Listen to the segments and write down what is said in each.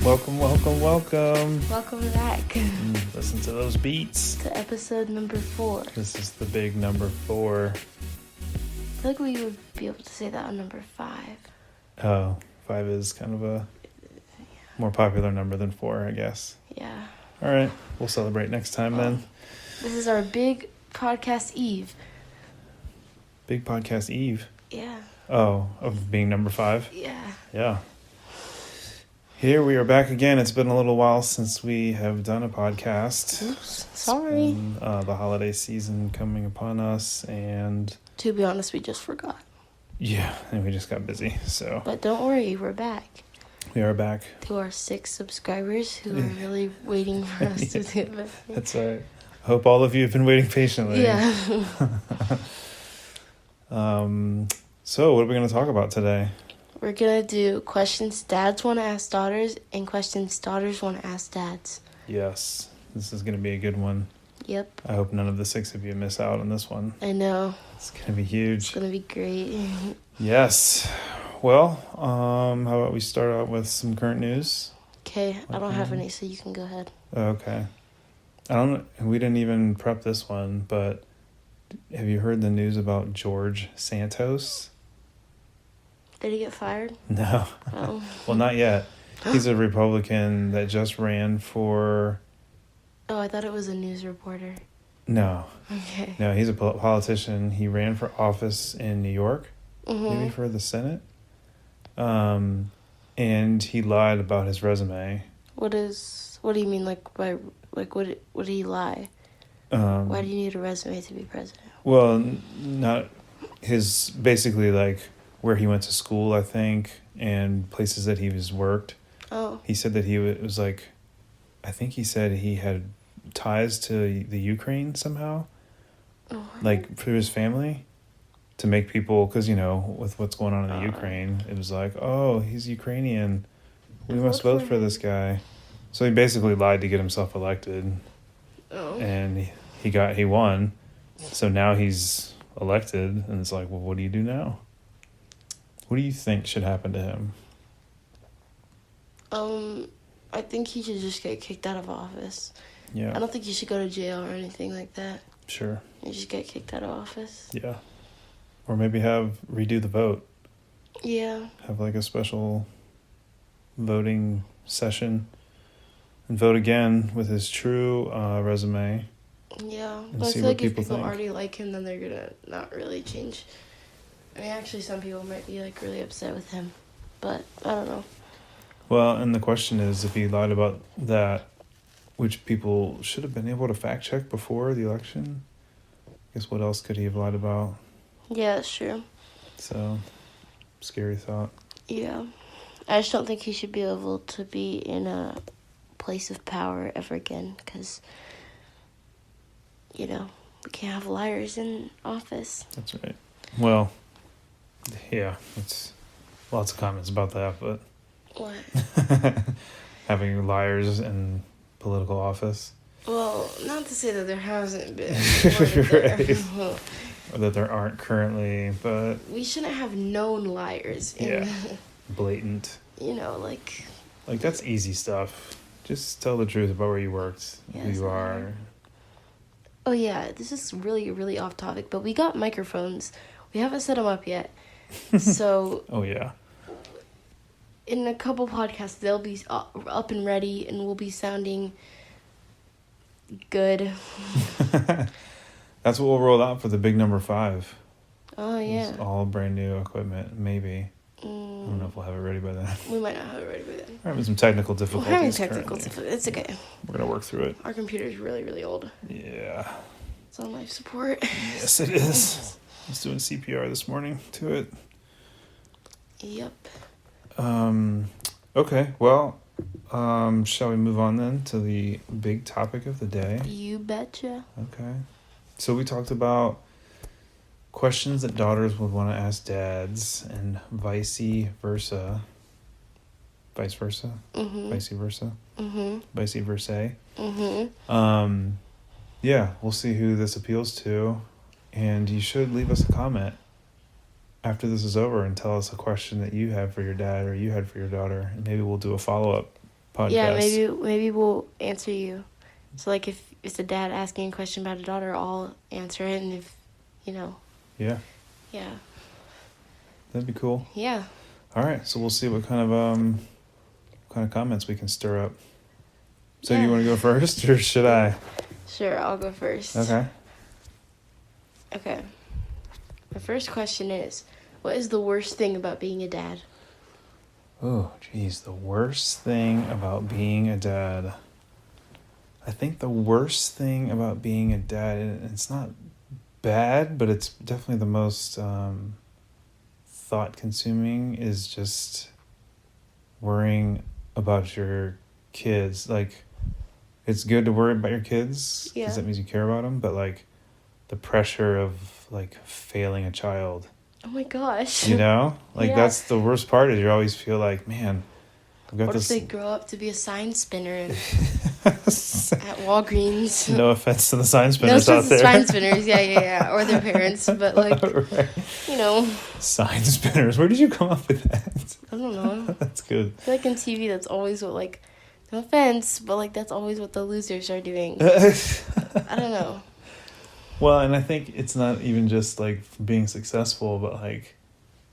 Welcome. Welcome back Listen to those beats. to episode number 4. This is the big number 4. I feel like we would be able to say that on number 5. Oh, 5 is kind of a more popular number than 4, I guess. Yeah. All right. We'll celebrate next time then. This is our big podcast eve. Big podcast eve. Yeah. Oh, of being number 5? Yeah. Yeah. Here we are back again. It's been a little while since we have done a podcast. Oops. Sorry. The holiday season coming upon us, and To be honest, we just forgot. yeah, and we just got busy. So But don't worry, we're back. we are back. To our 6 subscribers who are really waiting for us to do it. That's right. Hope all of you have been waiting patiently. Yeah. So what are we going to talk about today? We're going to do questions dads want to ask daughters and questions daughters want to ask dads. Yes, this is going to be a good one. Yep. I hope none of the 6 of you miss out on this one. I know. It's going to be It's huge. going to be great. Yes. Well, how about we start out with some current news? Okay, I don't have any, so you can go ahead. Okay. We didn't even prep this one, but have you heard the news about George Santos? Did he get fired? No. Oh. Well, not yet. He's a Republican that just ran for... Oh, I thought it was a news reporter. No. Okay. No, he's a politician. He ran for office in New York, maybe Mm-hmm. for the Senate. And he lied about his resume. What do you mean, what did he lie? Why do you need a resume to be president? Well, not his, basically like where he went to school, I think, and places that he has worked. Oh. He said that he was like, I think he said he had ties to the Ukraine somehow, like through his family, to make people, because, you know, with what's going on in the Ukraine, it was like, oh, he's Ukrainian. We must vote for this guy. So he basically lied to get himself elected, Oh. and he won. So now he's elected, and it's like, well, what do you do now? What do you think should happen to him? I think he should just get kicked out of office. I Yeah, don't think he should go to jail or anything like that. sure. He just get kicked out of office. Yeah. Or maybe redo the vote. Yeah. Have like a special voting session and vote again with his true resume. Yeah. And But I see feel what like if people people think. already like him, then they're gonna not really change. I mean, actually, some people might be like really upset with him, but I don't know. Well, and the question is, if he lied about that, which people should have been able to fact check before the election, I guess what else could he have lied about? Yeah, that's true. So, scary thought. Yeah. I just don't think he should be able to be in a place of power ever again, because, you know, we can't have liars in office. That's right. Well, yeah, it's lots of comments about that, but What? having liars in political office, Well, not to say that there hasn't been. or that there aren't currently, but We shouldn't have known liars. In, Yeah. blatant. You know, like, Like, that's easy stuff. Just tell the truth about where you worked, who Yes, you are. oh yeah, this is really, really off topic, but we got microphones. We haven't set them up yet. So Oh, yeah. in a couple podcasts, they'll be up and ready, and we'll be sounding good. That's what we'll roll out for the big number 5. Oh yeah. It's all brand new equipment, maybe. I Mm, don't know if we'll have it ready by then. we might not have it ready by then. We're having some technical We're difficulties having technical currently. difficulties. It's okay. We're going to work through it. Our computer's really, really old. Yeah. It's on life support. Yes, it is. I was doing CPR this morning to it. Yep. Okay, well, shall we move on then to the big topic of the day? You betcha. Okay. So we talked about questions that daughters would want to ask dads and vice versa. Vice versa? Mm-hmm. Vice versa? Mm-hmm. Vice versa? Mm-hmm. Yeah, we'll see who this appeals to. And you should leave us a comment after this is over and tell us a question that you have for your dad or you had for your daughter. And maybe we'll do a follow-up podcast. Yeah, maybe we'll answer you. So like if it's a dad asking a question about a daughter, I'll answer it, and if Yeah, yeah, that'd be cool. yeah. All right, so we'll see what kind of comments we can stir up. So Yeah. you want to go first, or should I? Sure, I'll go first. Okay. Okay. My first question is, what is the worst thing about being a dad? Oh, geez, the worst thing about being a dad. I think the worst thing about being a dad, and it's not bad, but it's definitely the most thought-consuming, is just worrying about your kids. Like, it's good to worry about your kids because that means you care about them, but like the pressure of like failing a child. Oh my gosh. Like that's the worst part, is you always feel like, man, I've got what this. if they grow up to be a sign spinner at Walgreens? No offense to the sign spinners out there. Sign spinners, yeah, or their parents, but like, right. Sign spinners. Where did you come up with that? I don't know. That's good. I feel like in TV, that's always what, like, no offense, but like that's always what the losers are doing. I don't know. Well, and I think it's not even just like being successful, but like,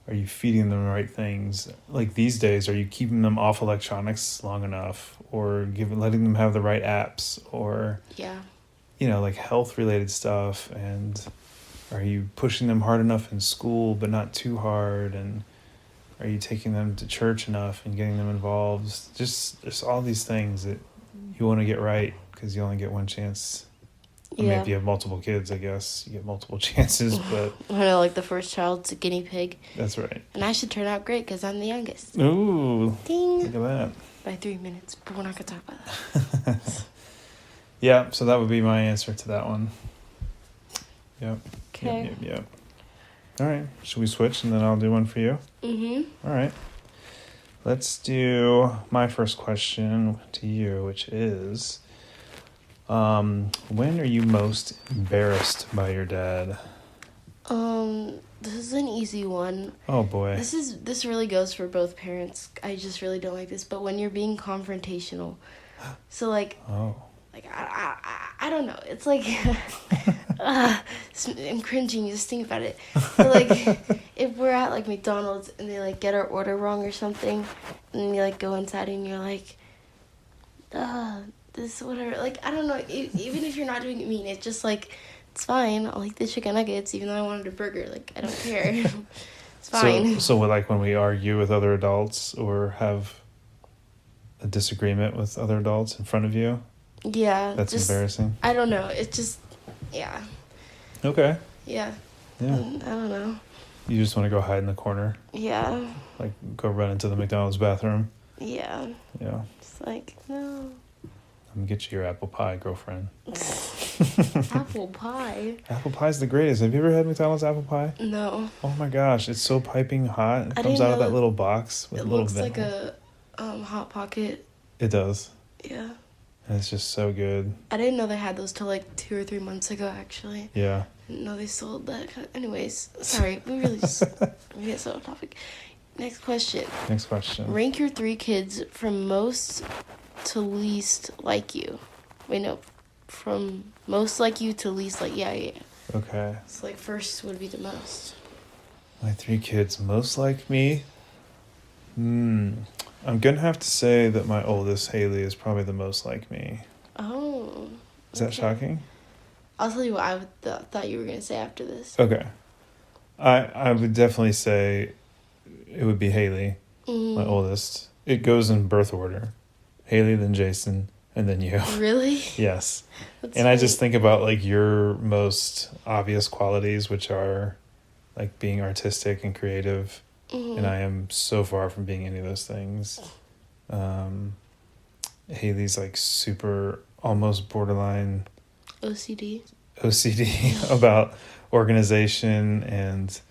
are you feeding them the right things? Like these days, are you keeping them off electronics long enough, or letting them have the right apps, or like health related stuff? And are you pushing them hard enough in school, but not too hard? And are you taking them to church enough and getting them involved? Just there's all these things that you want to get right, because you only get one chance. I mean, if you have multiple kids, I guess you get multiple chances, but... I know, like the first child's a guinea pig. That's right. And I should turn out great because I'm the youngest. Ooh. Ding. Look at that. By 3 minutes, but we're not going to talk about that. Yeah, so that would be my answer to that one. Yep. Okay. Yep. All right. Should we switch, and then I'll do one for you? Mm-hmm. All right. Let's do my first question to you, which is... when are you most embarrassed by your dad? This is an easy one. Oh boy. This really goes for both parents. I just really don't like this, but when you're being confrontational. So like I don't know. It's like I'm cringing just thinking about it. But like if we're at like McDonald's and they like get our order wrong or something, and you like go inside and you're like, this whatever, like I don't know, even if you're not doing it mean, it's just like, it's fine, I'll eat the chicken nuggets even though I wanted a burger, like I don't care. It's fine. So like when we argue with other adults or have a disagreement with other adults in front of you, that's just embarrassing. I don't know, it's just okay. Yeah I don't know, you just want to go hide in the corner, like go run into the McDonald's bathroom. It's like, no, I'm gonna get you your apple pie, girlfriend. Apple pie? Apple pie's the greatest. Have you ever had McDonald's apple pie? No. Oh my gosh, it's so piping hot. It comes out of that little box with a little vent. It looks like a Hot Pocket. It does. Yeah. And it's just so good. I didn't know they had those till like 2 or 3 months ago, actually. Yeah. I didn't know they sold that. Anyways, sorry, we really just we get so off topic. Next question. Rank your 3 kids from most to least like you. Wait, no. From most like you to least like, yeah. Okay. So like first would be the most. My 3 kids most like me? I'm gonna have to say that my oldest, Haley, is probably the most like me. Oh. Is that shocking? I'll tell you what I thought you were gonna say after this. Okay. I would definitely say it would be Haley, my oldest. It goes in birth order. Haley, then Jason, and then you. Really? Yes. That's and funny. I just think about like your most obvious qualities, which are like being artistic and creative. And I am so far from being any of those things. Haley's like super, almost borderline OCD about organization, and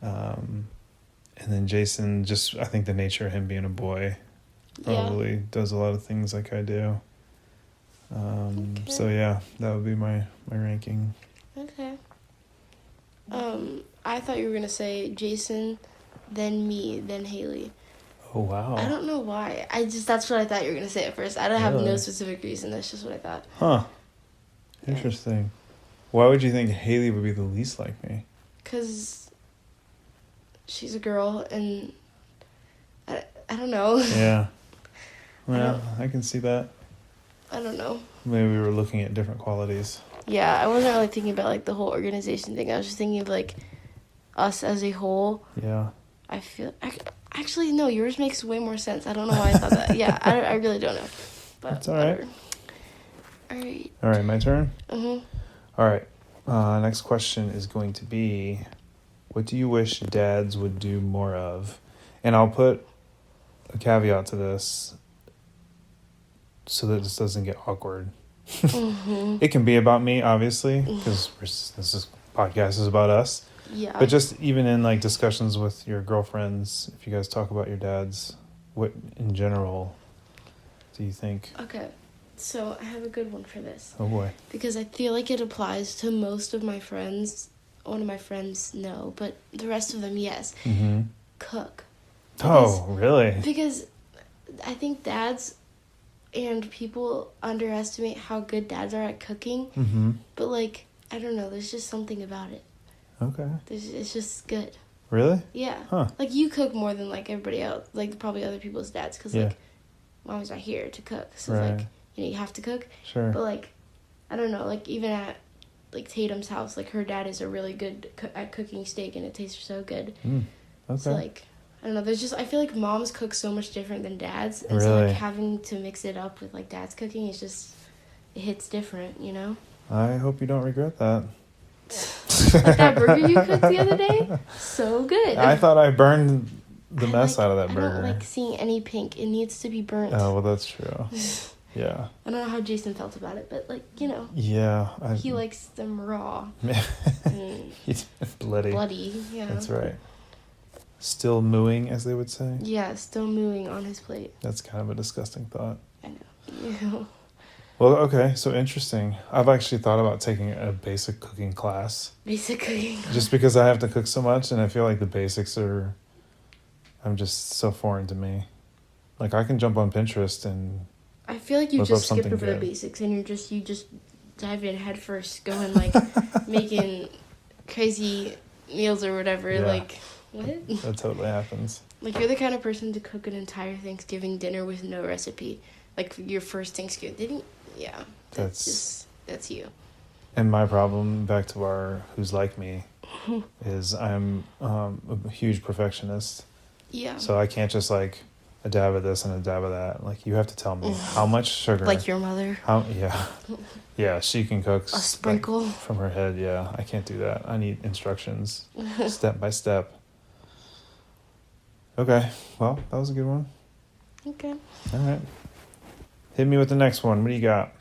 then Jason, just I think the nature of him being a boy probably does a lot of things like I do. So yeah, that would be my ranking. Okay. I thought you were gonna say Jason, then me, then Haley. Oh, wow. I don't know why. That's what I thought you were going to say at first. I don't have no Really? specific reason. That's just what I thought. Huh. Interesting. Why would you think Haley would be the least like me? Because she's a girl and I don't know. Yeah. Well, I can see that. I don't know. Maybe we were looking at different qualities. Yeah, I wasn't really thinking about like the whole organization thing. I was just thinking of like us as a whole. Yeah. I feel actually no, yours makes way more sense. I don't know why I thought that. Yeah, I really don't know. But That's all right. whatever. All right. All right, my turn? Mhm. All right. Next question is going to be, what do you wish dads would do more of? And I'll put a caveat to this so that this doesn't get awkward. Mhm. It can be about me, obviously, because this podcast is about us. Yeah. But just even in like discussions with your girlfriends, if you guys talk about your dads, what in general do you think? Okay. So I have a good one for this. Oh boy. Because I feel like it applies to most of my friends. One of my friends, no, but the rest of them, yes. Mm-hmm. Cook. Oh, really? Because I think dads and people underestimate how good dads are at cooking. Mm-hmm. But, like, I don't know. There's just something about it. Okay. It's just good. Really? Yeah. Huh. Like, you cook more than, like, everybody else. Like, probably other people's dads. Because, like, mommy's not here to cook. So, Right. like, you have to cook. Sure. But, like, I don't know. Like, even at, like, Tatum's house, like, her dad is a really good at cooking steak. And it tastes so good. Okay. So, like, I don't know. There's just, I feel like moms cook so much different than dads. And so, Really? like, having to mix it up with, like, dad's cooking is just, it hits different, you know? I hope you don't regret that. Like that burger you cooked the other day? So good. I thought I burned the mess out of that I burger. don't like seeing any pink. It needs to be burnt. Oh, well, that's true. Yeah. I don't know how Jason felt about it, but, like, you know. Yeah. He likes them raw. and Bloody. bloody, yeah. That's right. Still mooing, as they would say. Yeah, still moving on his plate. That's kind of a disgusting thought. I know. Yeah. Well, okay, so interesting. I've actually thought about taking a basic cooking class. Basic cooking. Just because I have to cook so much, and I feel like the basics I'm just so foreign to me. Like, I can jump on Pinterest and I feel like you whip up just skipped something over the good. basics and you just dive in head first, going like making crazy meals or whatever. Yeah. Like, what? That totally happens. Like, you're the kind of person to cook an entire Thanksgiving dinner with no recipe. Like, your first Thanksgiving. Yeah. That's you. And my problem, back to our who's like me, is I'm a huge perfectionist. Yeah. So I can't just like a dab of this and a dab of that. Like, you have to tell me how much sugar. Like your mother. Yeah, she can cook. A sprinkle. Like, from her head, yeah. I can't do that. I need instructions, step by step. Okay, well, that was a good one. Okay. All right. Hit me with the next one. What do you got?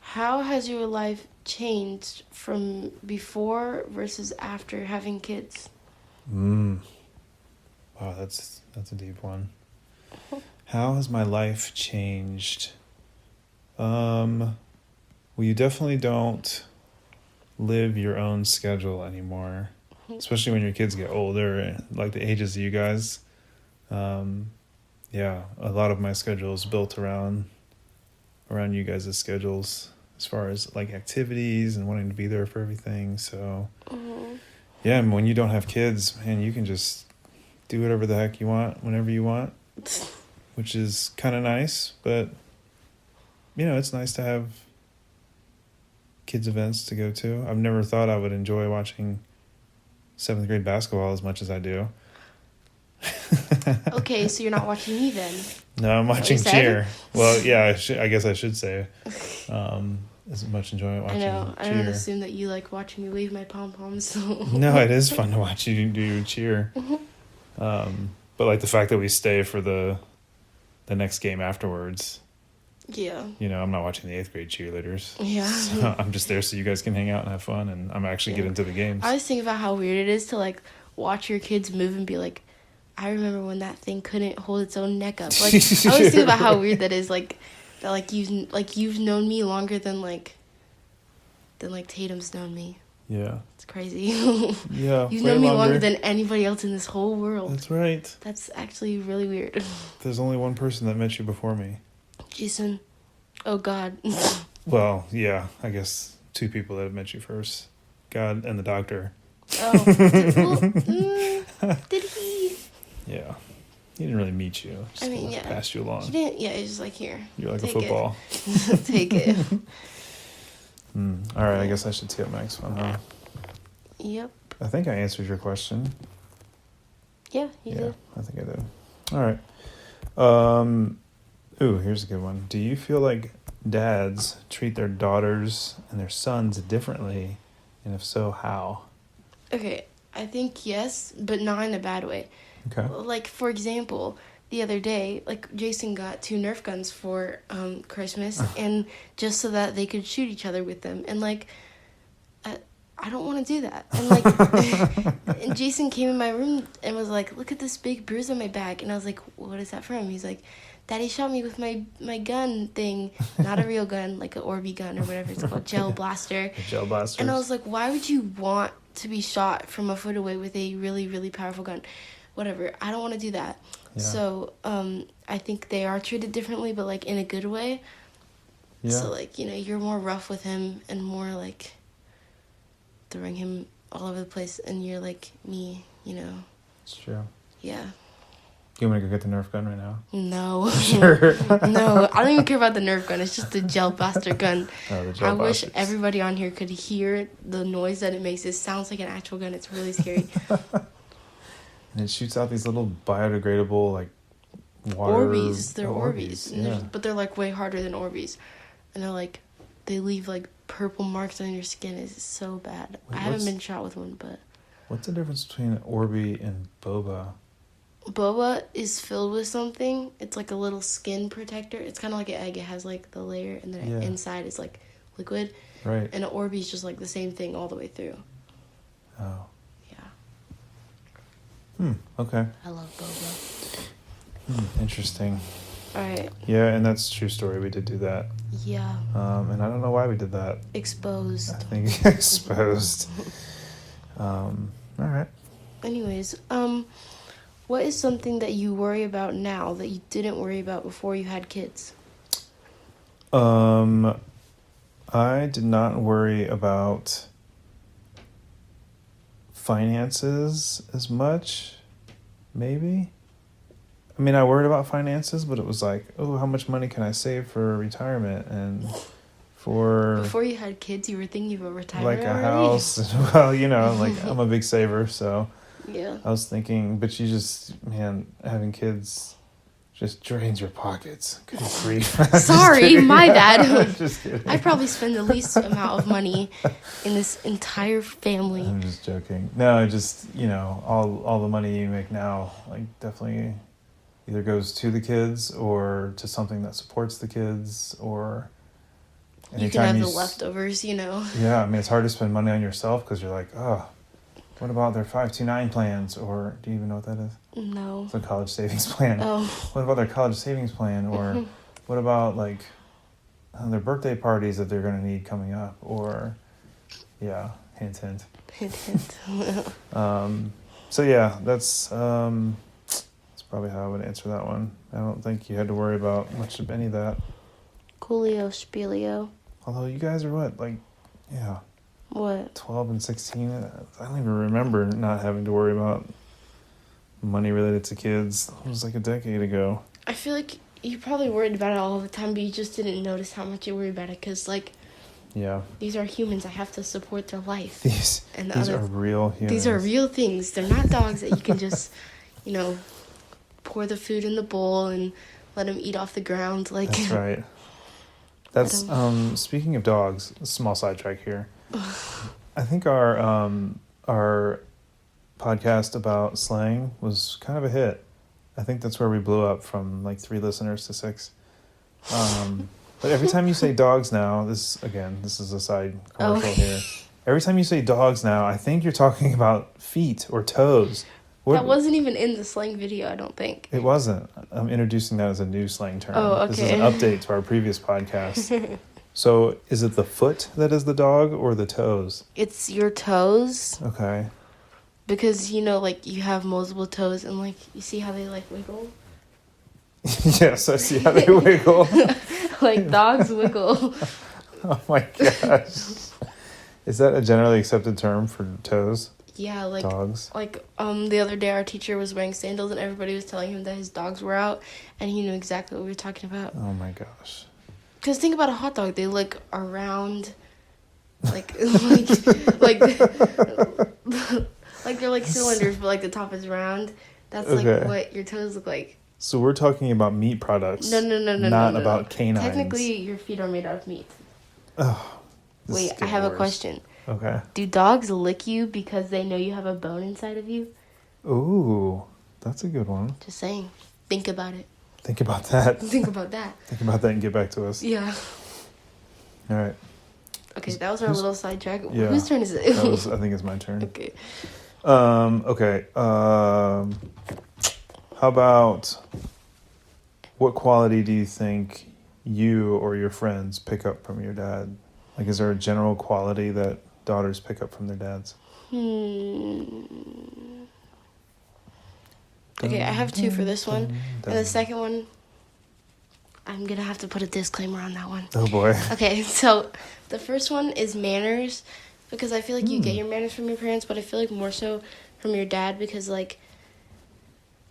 How has your life changed from before versus after having kids? Wow, that's a deep one. How has my life changed? Well, you definitely don't live your own schedule anymore, especially when your kids get older, like the ages of you guys. Yeah, a lot of my schedule is built around you guys' schedules as far as like activities and wanting to be there for everything. So yeah, and when you don't have kids, man, you can just do whatever the heck you want whenever you want, which is kind of nice. But you know, it's nice to have kids events to go to. I've never thought I would enjoy watching 7th grade basketball as much as I do. Okay, so you're not watching me then. No, I'm watching you said? cheer. Well, yeah, I guess I should say as much enjoyment watching I know. I cheer. don't assume that you like watching me wave my pom poms. So. No, it is fun to watch you do cheer. But like the fact that we stay for the next game afterwards. Yeah. You know, I'm not watching the 8th grade cheerleaders. Yeah. So I'm just there so you guys can hang out and have fun, and I'm actually get into the games. I was thinking about how weird it is to like watch your kids move and be like, I remember when that thing couldn't hold its own neck up. Like, I was thinking about how weird that is. Like, that you've known me longer than Tatum's known me. Yeah. It's crazy. Yeah. You've way known me longer than anybody else in this whole world. That's right. That's actually really weird. There's only one person that met you before me. Jason. Oh, God. Well, yeah, I guess 2 people that have met you first. God and the doctor. Oh. Did he? Yeah. He didn't really meet you. Just I mean, yeah. passed you along. He didn't. Yeah, he's just like, here. You're like take a football. It. Take it. All right, I guess I should tee up my next one, huh? Yep. I think I answered your question. Yeah, you did. I think I did. All right. Ooh, here's a good one. Do you feel like dads treat their daughters and their sons differently? And if so, how? Okay, I think yes, but not in a bad way. Okay. Like, for example, the other day, like, Jason got 2 Nerf guns for Christmas, and just so that they could shoot each other with them. And, like, I don't want to do that. And, like, and Jason came in my room and was like, look at this big bruise on my back. And I was like, what is that from? He's like, Daddy shot me with my gun thing. Not a real gun, like an Orby gun or whatever it's called, gel blaster. A gel blaster. And I was like, why would you want to be shot from a foot away with a really, really powerful gun? Whatever. I don't want to do that. Yeah. So, I think they are treated differently, but, like, in a good way. Yeah. So, like, you know, you're more rough with him and more, like, throwing him all over the place. And you're like me, you know. It's true. Yeah. You want me to go get the Nerf gun right now? No. Sure. No, I don't even care about the Nerf gun. It's just the gel blaster gun. Oh, the gel I wish blasters. everybody on here could hear the noise that it makes. It sounds like an actual gun. It's really scary. And it shoots out these little biodegradable, like, water... Orbeez. They're oh, Orbeez. And yeah. but they're, like, way harder than Orbeez. And they're, like, they leave, like, purple marks on your skin. It's so bad. Wait, I haven't been shot with one, but... What's the difference between Orby and Boba? Boba is filled with something. It's like a little skin protector. It's kind of like an egg. It has, like, the layer, and then Yeah. inside is, like, liquid. Right. And an Orbeez is just, like, the same thing all the way through. Oh. Yeah. Okay. I love Boba. Interesting. All right. Yeah, and that's a true story. We did do that. Yeah. And I don't know why we did that. Exposed. I think exposed. All right. Anyways, what is something that you worry about now that you didn't worry about before you had kids? I did not worry about finances as much, maybe. I mean, I worried about finances, but it was like, oh, how much money can I save for retirement and for Before you had kids, you were thinking about retirement like a already? house. Well, you know, like I'm a big saver, so Yeah. I was thinking, but you just, man, having kids just drains your pockets. Good grief. I'm just Sorry, kidding. my bad. Just kidding. I probably spend the least amount of money in this entire family. I'm just joking. No, just, you know, all the money you make now, like, definitely either goes to the kids or to something that supports the kids, or You can have the s- leftovers, you know. Yeah, I mean, it's hard to spend money on yourself because you're like, oh, what about their 529 plans? Or do you even know what that is? No. It's a college savings plan. Oh. What about their college savings plan? Or what about, like, their birthday parties that they're going to need coming up? Or, yeah, hint, hint. Hint, hint. So, yeah, that's probably how I would answer that one. I don't think you had to worry about much of any of that. Coolio, Spelio. Although you guys are what, like, yeah, What? 12 and 16? I don't even remember not having to worry about money related to kids. It was like a decade ago. I feel like you probably worried about it all the time, but you just didn't notice how much you worry about it because, like, Yeah. these are humans. I have to support their life. These And the these other- are real humans. These are real things. They're not dogs that you can just, you know, pour the food in the bowl and let them eat off the ground. Like, That's right. That's speaking of dogs, a small sidetrack here. I think our podcast about slang was kind of a hit. I think that's where we blew up from like 3 listeners to 6. But every time you say dogs now, this is a side commercial here. Every time you say dogs now, I think you're talking about feet or toes. that wasn't even in the slang video, I don't think. It wasn't. I'm introducing that as a new slang term. Oh, This is okay. an update to our previous podcast. So is it the foot that is the dog or the toes? It's your toes Okay. because you know, like you have multiple toes and like you see how they like wiggle. Yes, I see how they wiggle. Like dogs wiggle. Oh my gosh. Is that a generally accepted term for toes? Yeah, like Dogs? the other day our teacher was wearing sandals and everybody was telling him that his dogs were out and he knew exactly what we were talking about. Oh my gosh. Because think about a hot dog, they look around, like like like they're like cylinders, but like the top is round. That's like Okay. what your toes look like. So we're talking about meat products. No, Not about canines. Technically, your feet are made out of meat. Oh, this is Wait, I getting have a worse. question. Okay. Do dogs lick you because they know you have a bone inside of you? Ooh, that's a good one. Just saying. Think about it. Think about that. Think about that. Think about that and get back to us. Yeah. All right. Okay, that was our little sidetrack. Yeah. Whose turn is it? I think it's my turn. Okay. Okay. How about what quality do you think you or your friends pick up from your dad? Like, is there a general quality that daughters pick up from their dads? Okay, I have two for this one. And the second one, I'm going to have to put a disclaimer on that one. Oh boy. Okay, so the first one is manners, because I feel like you get your manners from your parents, but I feel like more so from your dad because, like,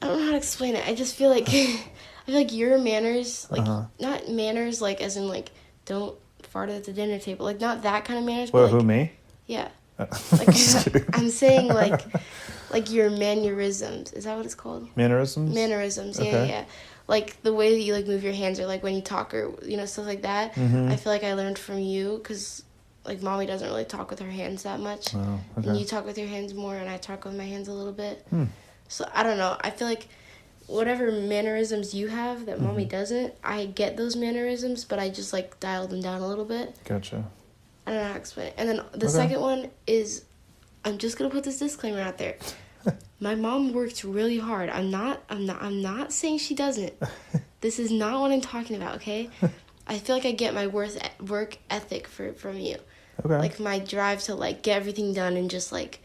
I don't know how to explain it. I just feel like I feel like your manners, like not manners, like as in like don't fart at the dinner table, like not that kind of manners. Well, but like, who, me? Yeah, like I'm saying like your mannerisms. Is that what it's called? Mannerisms? Mannerisms. Yeah, Okay. yeah. Like the way that you like move your hands, or like when you talk, or you know stuff like that. I feel like I learned from you because like mommy doesn't really talk with her hands that much. Oh, okay. And you talk with your hands more, and I talk with my hands a little bit. So I don't know. I feel like whatever mannerisms you have that mommy doesn't, I get those mannerisms, but I just like dial them down a little bit. Gotcha. I don't know how to explain it. And then the second one is, I'm just gonna put this disclaimer out there. My mom works really hard. I'm not saying she doesn't. This is not what I'm talking about. Okay. I feel like I get my work ethic from you. Okay. Like my drive to like get everything done and just like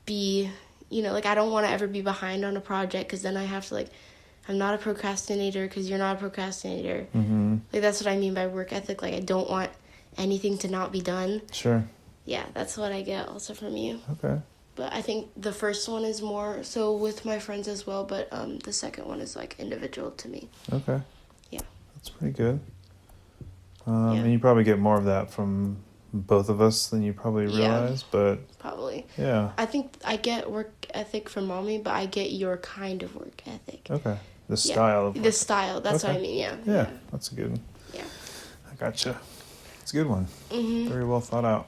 be, you know, like I don't want to ever be behind on a project because then I have to like, I'm not a procrastinator because you're not a procrastinator. Like that's what I mean by work ethic. Like I don't want anything to not be done. Sure. Yeah, that's what I get also from you. Okay. But I think the first one is more so with my friends as well, but the second one is like individual to me. Okay. Yeah. That's pretty good. Yeah. And you probably get more of that from both of us than you probably realize, but Probably. yeah. I think I get work ethic from mommy, but I get your kind of work ethic. Okay. The Yeah. style of The style, that's what I Okay. mean, yeah. Yeah, that's a good one. Yeah. I gotcha. It's a good one. Very well thought out.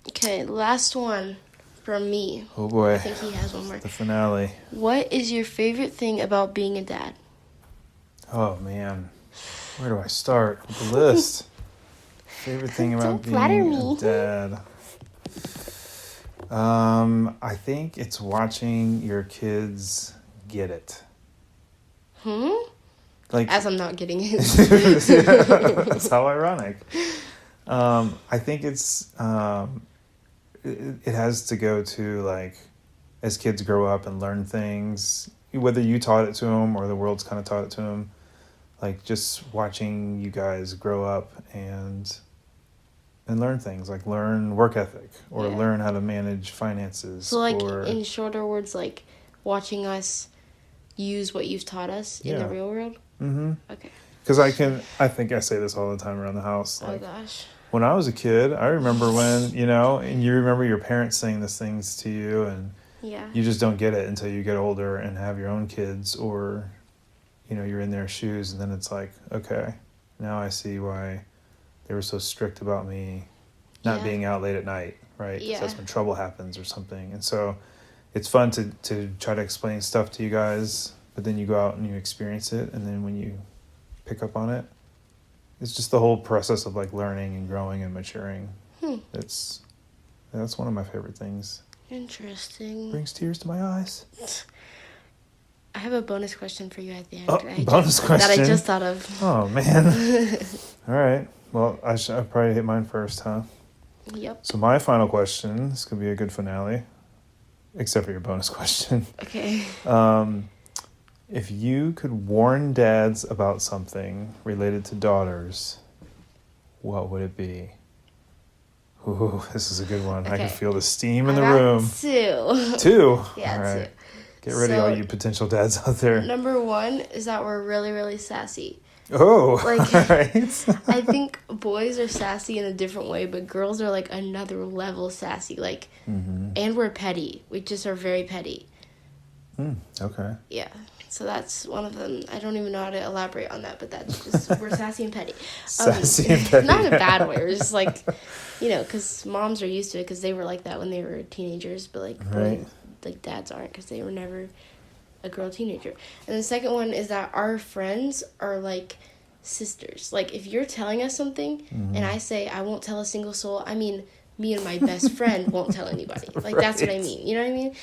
Okay, last one from me. Oh boy. I think he has one more. The finale. What is your favorite thing about being a dad? Oh man. Where do I start with the list? Favorite thing about Don't flatter being me. a dad. I think it's watching your kids get it. Like As I'm not getting it. that's how ironic. I think it's it has to go to like as kids grow up and learn things, whether you taught it to them or the world's kind of taught it to them. Like just watching you guys grow up and learn things, like learn work ethic or Yeah. learn how to manage finances. So, like, or, in shorter words, like, watching us use what you've taught us in the Yeah. real world? Mm-hmm. Okay. Because I think I say this all the time around the house. Like, Oh, gosh. when I was a kid, I remember when, and you remember your parents saying these things to you and Yeah. you just don't get it until you get older and have your own kids or, you're in their shoes and then it's like, okay, now I see why they were so strict about me not Yeah. being out late at night, right? 'Cause Yeah. that's when trouble happens or something. And so it's fun to try to explain stuff to you guys, but then you go out and you experience it. And then when you pick up on it, it's just the whole process of like learning and growing and maturing. That's one of my favorite things. Interesting. Brings tears to my eyes. I have a bonus question for you at the end. Oh, bonus That I question? just thought of. Oh man. All right. Well, I'll probably hit mine first, huh? Yep. So my final question, this could be a good finale, except for your bonus question. Okay. If you could warn dads about something related to daughters, what would it be? Ooh, this is a good one. I can Okay. feel the steam in the I got room. 2. 2? Yeah, All right. 2. Get ready, So, all you potential dads out there. Number 1 is that we're really, really sassy. Oh, Like, all right. I think boys are sassy in a different way, but girls are like another level sassy. Like, and we're petty. We just are very petty. Okay. Yeah. So that's one of them. I don't even know how to elaborate on that, but that's just, we're sassy and petty. Sassy and petty. Not in a bad way. We're just like, because moms are used to it because they were like that when they were teenagers, but like, Right. like dads aren't because they were never a girl teenager. And the second one is that our friends are like sisters. Like, if you're telling us something and I say I won't tell a single soul, I mean me and my best friend won't tell anybody. Like, that's what I mean. You know what I mean?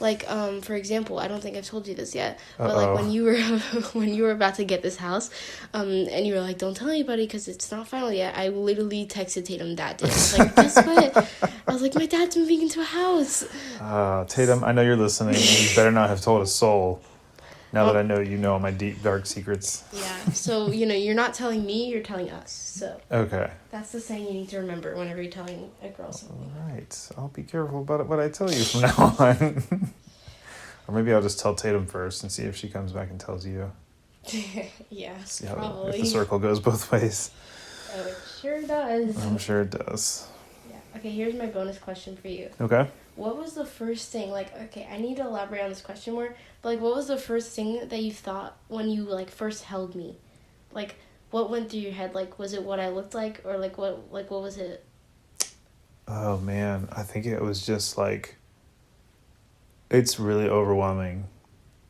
Like, for example, I don't think I've told you this yet, but like when you were about to get this house, and you were like, don't tell anybody because it's not final yet. I literally texted Tatum that day. I was like, guess what? I was like, my dad's moving into a house. Tatum, I know you're listening. You better not have told a soul. Now that I know you know all my deep, dark secrets. Yeah. So, you're not telling me, you're telling us. So Okay. that's the saying you need to remember whenever you're telling a girl something. All right. I'll be careful about what I tell you from now on. Or maybe I'll just tell Tatum first and see if she comes back and tells you. Yeah, See how probably. if the circle goes both ways. Oh, it sure does. I'm sure it does. Yeah. Okay, here's my bonus question for you. Okay. What was the first thing, okay, I need to elaborate on this question more, but, what was the first thing that you thought when you, first held me? What went through your head? Was it what I looked like, or, what was it? Oh, man. I think it was just, it's really overwhelming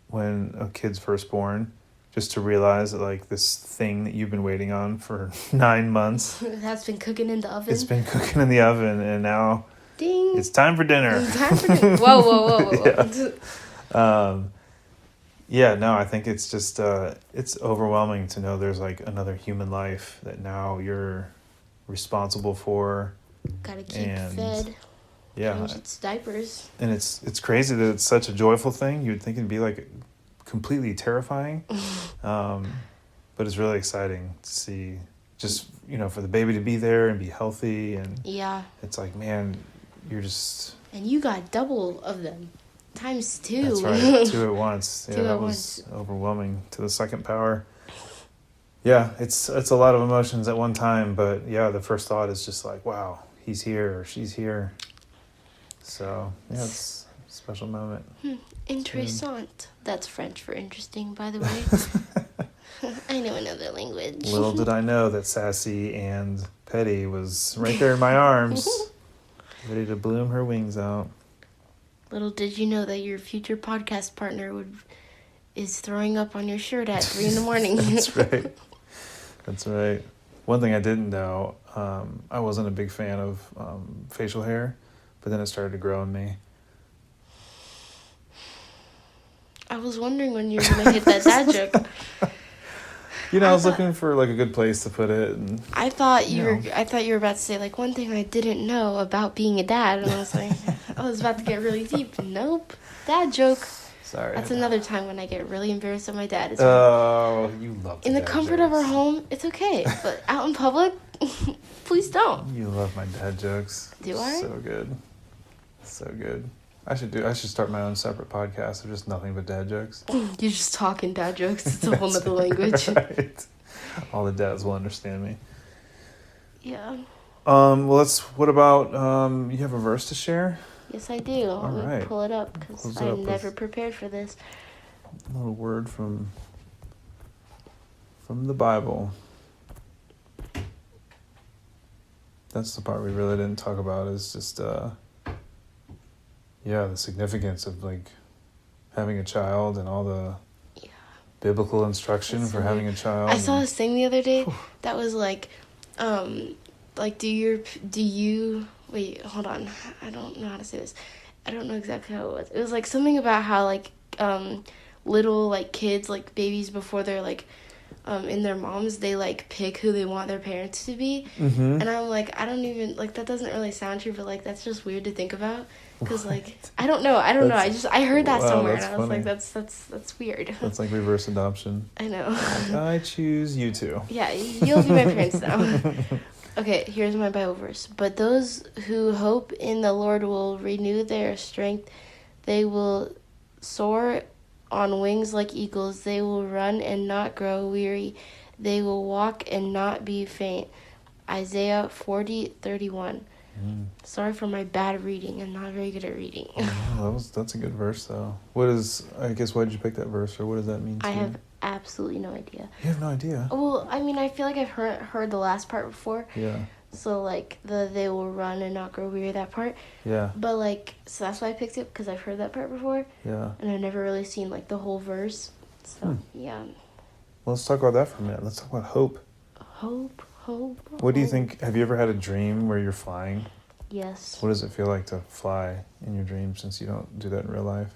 when a kid's first born, just to realize that, this thing that you've been waiting on for 9 months. It has been cooking in the oven? It's been cooking in the oven, and now... Ding. It's time for dinner. Time for dinner. Whoa. Yeah, no, I think it's just, it's overwhelming to know there's another human life that now you're responsible for. Gotta keep fed. Yeah. Change its diapers. And it's crazy that it's such a joyful thing. You would think it'd be completely terrifying. But it's really exciting to see just, for the baby to be there and be healthy. And yeah. It's man, you're just... And you got double of them. Times 2. That's right. 2 at once. Yeah, 2 that at was overwhelming to the second power. Yeah, it's a lot of emotions at one time, but yeah, the first thought is just wow, he's here or she's here. So, yeah, it's a special moment. Interessant. That's French for interesting, by the way. I know another language. Little did I know that Sassy and Petty was right there in my arms, ready to bloom her wings out. Little did you know that your future podcast partner is throwing up on your shirt at 3 a.m. That's right. That's right. One thing I didn't know, I wasn't a big fan of facial hair, but then it started to grow on me. I was wondering when you were going to hit that dad joke. I was looking for a good place to put it, and I thought you were about to say one thing I didn't know about being a dad, and I was like, I was about to get really deep. Nope, dad joke. Sorry. That's another time when I get really embarrassed of my dad. Oh, you love in the comfort of our home, it's okay, but out in public, please don't. You love my dad jokes. Do I? So good, so good. I should start my own separate podcast of just nothing but dad jokes. You're just talking dad jokes. It's a whole nother language. Right. All the dads will understand me. Yeah. Well, what about, you have a verse to share? Yes, I do. All Let me right. pull it up because I'm never prepared for this. A little word from the Bible. That's the part we really didn't talk about, is just, the significance of having a child and all the biblical instruction for having a child. I saw this thing the other day that was do you wait, hold on. I don't know how to say this. I don't know exactly how it was. It was something about how little kids, babies before they're in their moms, they like pick who they want their parents to be. Mm-hmm. And I'm like, I don't even like that doesn't really sound true, but like that's just weird to think about. Because like I don't know. I heard that Wow, somewhere, and that's I was funny. like, that's weird. That's like reverse adoption. I know. Like, I choose you two. Yeah, you'll be my parents now. Okay, here's my Bible verse. But those who hope in the Lord will renew their strength. They will soar on wings like eagles. They will run and not grow weary. They will walk and not be faint. Isaiah 40:31. Sorry for my bad reading. I'm not very good at reading. Oh, that's a good verse though. Why did you pick that verse, or what does that mean to I you? have absolutely no idea. You have no idea. Well, I mean, I feel like I've heard the last part before. Yeah. So, like, they will run and not grow weary, that part. Yeah. But, like, so that's why I picked it, because I've heard that part before. Yeah. And I've never really seen, like, the whole verse. So, yeah. Well, let's talk about that for a minute. Let's talk about hope. Hope. What do you think? Have you ever had a dream where you're flying? Yes. What does it feel like to fly in your dreams, since you don't do that in real life?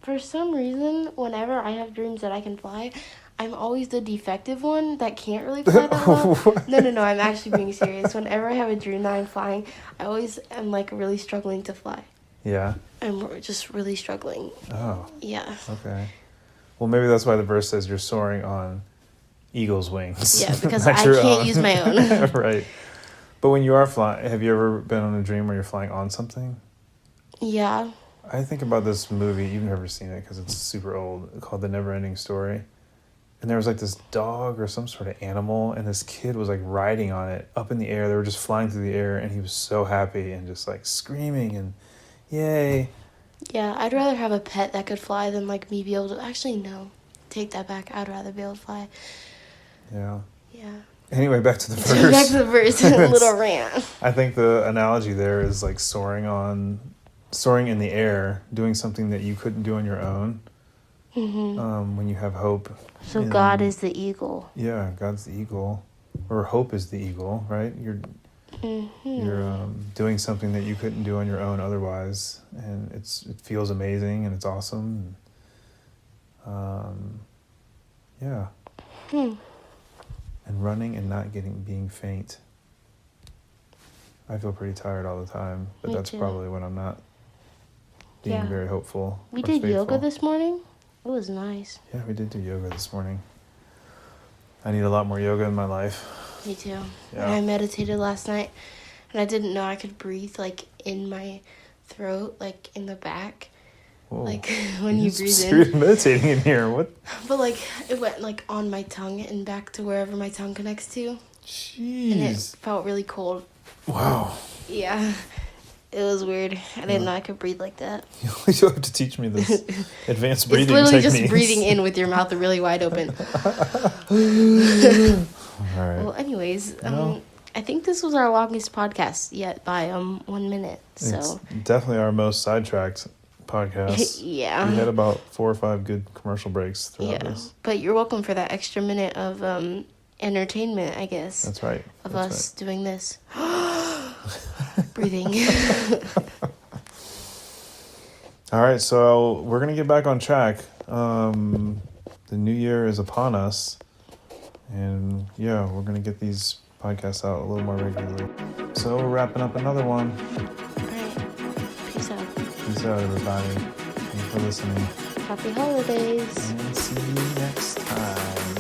For some reason, whenever I have dreams that I can fly, I'm always the defective one that can't really fly that well. No, I'm actually being serious. Whenever I have a dream that I'm flying, I always am, like, really struggling to fly. Yeah. I'm just really struggling. Oh. Yeah. Okay. Well, maybe that's why the verse says you're soaring on eagle's wings. Yeah, because Not I your can't own. use my own. Right. But when you are flying, have you ever been on a dream where you're flying on something? Yeah. I think about this movie, you've never seen it because it's super old, called The Neverending Story. And there was like this dog or some sort of animal, and this kid was like riding on it up in the air. They were just flying through the air, and he was so happy and just like screaming and yay. Yeah, I'd rather have a pet that could fly than, like, me be able to... Actually, no. Take that back. I'd rather be able to fly. Yeah. Yeah. Anyway, back to the verse. Back to the verse. A little rant. I think the analogy there is like soaring in the air, doing something that you couldn't do on your own. Mm-hmm. When you have hope. So God is the eagle. Yeah, God's the eagle, or hope is the eagle, right? You're doing something that you couldn't do on your own otherwise, and it feels amazing and it's awesome. Yeah. And running and not being faint. I feel pretty tired all the time, but Me that's too. probably when I'm not being very hopeful. We or did yoga faithful. this morning. It was nice. Yeah, we did do yoga this morning. I need a lot more yoga in my life. Me too. Yeah. And I meditated last night, and I didn't know I could breathe, like, in my throat, like, in the back. Whoa. Like, when you breathe serious in. meditating in here. What? But, like, it went, like, on my tongue and back to wherever my tongue connects to. And it Jeez. felt really cold. Wow. Yeah. It was weird. I didn't know I could breathe like that. You'll have to teach me this advanced breathing It's literally techniques. just breathing in with your mouth really wide open. All right. Well, anyways, Well. I think this was our longest podcast yet by 1 minute. It's So definitely our most sidetracked podcast. yeah. We had about 4 or 5 good commercial breaks throughout Yeah. this. But you're welcome for that extra minute of entertainment, I guess. That's right. Of That's us doing this. Breathing. All right, so we're going to get back on track. The new year is upon us. And yeah, we're going to get these podcasts out a little more regularly. So we're wrapping up another one. All right. Peace out. Peace out, everybody. Thanks for listening. Happy holidays. And see you next time.